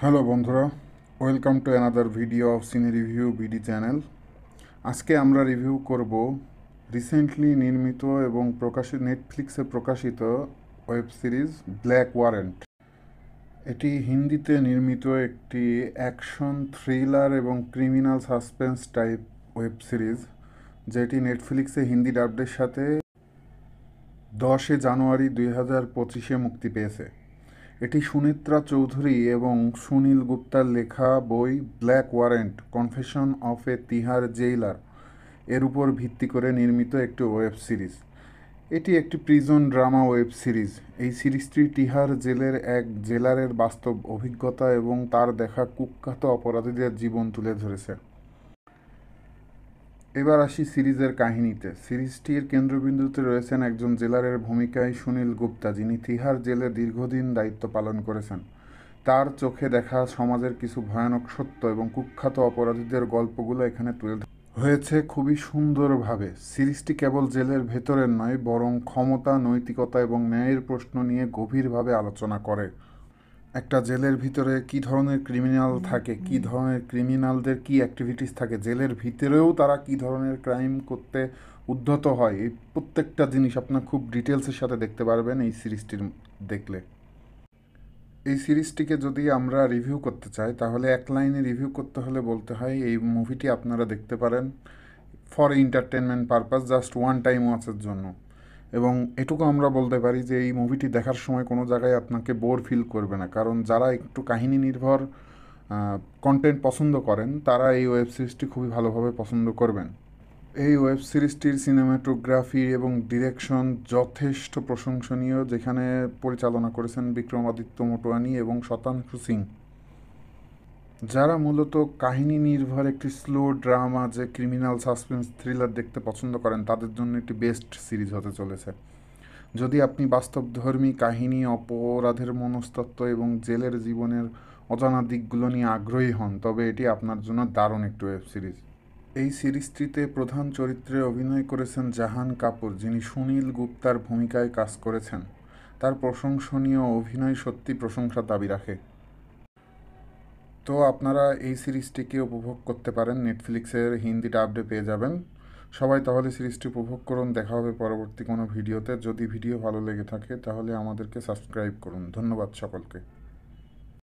Hello বন্ধুরা, welcome to another video of সিনে review BD channel. আজকে আমরা রিভিউ করব রিসেন্টলি নির্মিত এবং নেটফ্লিক্সে প্রকাশিত ওয়েব সিরিজ ব্ল্যাক ওয়ারেন্ট। এটি হিন্দিতে নির্মিত একটি অ্যাকশন থ্রিলার এবং criminal suspense type web series, যেটি নেটফ্লিক্সে হিন্দি ডাবডের সাথে 10 জানুয়ারি 2025 মুক্তি পেয়েছে। এটি সুনেত্রা চৌধুরী এবং সুনীল গুপ্তার লেখা বই ব্ল্যাক ওয়ারেন্ট কনফেশন অফ এ তিহার জেইলার এর উপর ভিত্তি করে নির্মিত একটি ওয়েব সিরিজ। এটি একটি প্রিজন ড্রামা ওয়েব সিরিজ। এই সিরিজটি তিহার জেলের এক জেলারের বাস্তব অভিজ্ঞতা এবং তার দেখা কুখ্যাত অপরাধীদের জীবন তুলে ধরেছে। এবার আসি সিরিজের কাহিনীতে। সিরিজটির কেন্দ্রবিন্দুতে রয়েছেন একজন জেলারের ভূমিকায় সুনীল গুপ্তা, যিনি তিহার জেলে দীর্ঘদিন দায়িত্ব পালন করেছেন। তার চোখে দেখা সমাজের কিছু ভয়ানক সত্য এবং কুখ্যাত অপরাধীদের গল্পগুলো এখানে তুলে ধরা হয়েছে খুবই সুন্দরভাবে। সিরিজটি কেবল জেলের ভেতরের নয়, বরং ক্ষমতা, নৈতিকতা এবং ন্যায়ের প্রশ্ন নিয়ে গভীরভাবে আলোচনা করে। একটা জেলের ভিতরে কী ধরনের ক্রিমিনাল থাকে, কী ধরনের ক্রিমিনালদের কী অ্যাক্টিভিটিস থাকে, জেলের ভিতরেও তারা কী ধরনের ক্রাইম করতে উদ্ধত হয়, এই প্রত্যেকটা জিনিস আপনার খুব ডিটেলসের সাথে দেখতে পারবেন এই সিরিজটির দেখলে। এই সিরিজটিকে যদি আমরা রিভিউ করতে চাই, তাহলে এক লাইনে রিভিউ করতে হলে বলতে হয় এই মুভিটি আপনারা দেখতে পারেন for entertainment purpose, just one time ওয়াচের জন্য। এবং এটুকু আমরা বলতে পারি যে এই মুভিটি দেখার সময় কোনো জায়গায় আপনাকে বোর ফিল করবে না, কারণ যারা একটু কাহিনী নির্ভর কন্টেন্ট পছন্দ করেন তারা এই ওয়েব সিরিজটি খুবই ভালোভাবে পছন্দ করবেন। এই ওয়েব সিরিজটির সিনেমাটোগ্রাফি এবং ডিরেকশন যথেষ্ট প্রশংসনীয়, যেখানে পরিচালনা করেছেন বিক্রমাদিত্য মোটওয়ানি এবং শতাংশু সিং। যারা মূলত কাহিনী নির্ভর একটি স্লো ড্রামা যে ক্রিমিনাল সাসপেন্স থ্রিলার দেখতে পছন্দ করেন, তাদের জন্য একটি বেস্ট সিরিজ হতে চলেছে। যদি আপনি বাস্তবধর্মী কাহিনী, অপরাধের মনস্তত্ত্ব এবং জেলের জীবনের অজানা দিকগুলো নিয়ে আগ্রহী হন, তবে এটি আপনার জন্য দারুণ একটি ওয়েব সিরিজ। এই সিরিজটিতে প্রধান চরিত্রে অভিনয় করেছেন জাহান কাপুর, যিনি সুনীল গুপ্তার ভূমিকায় কাজ করেছেন। তার প্রশংসনীয় অভিনয় সত্যি প্রশংসার দাবি রাখে। তো আপনারা এই সিরিজটিকে উপভোগ করতে পারেন, নেটফ্লিক্সের হিন্দি ডাবডে পেয়ে যাবেন। সবাই তাহলে সিরিজটি উপভোগ করুন। দেখা হবে পরবর্তী কোনো ভিডিওতে। যদি ভিডিও ভালো লেগে থাকে তাহলে আমাদেরকে সাবস্ক্রাইব করুন। ধন্যবাদ সকলকে।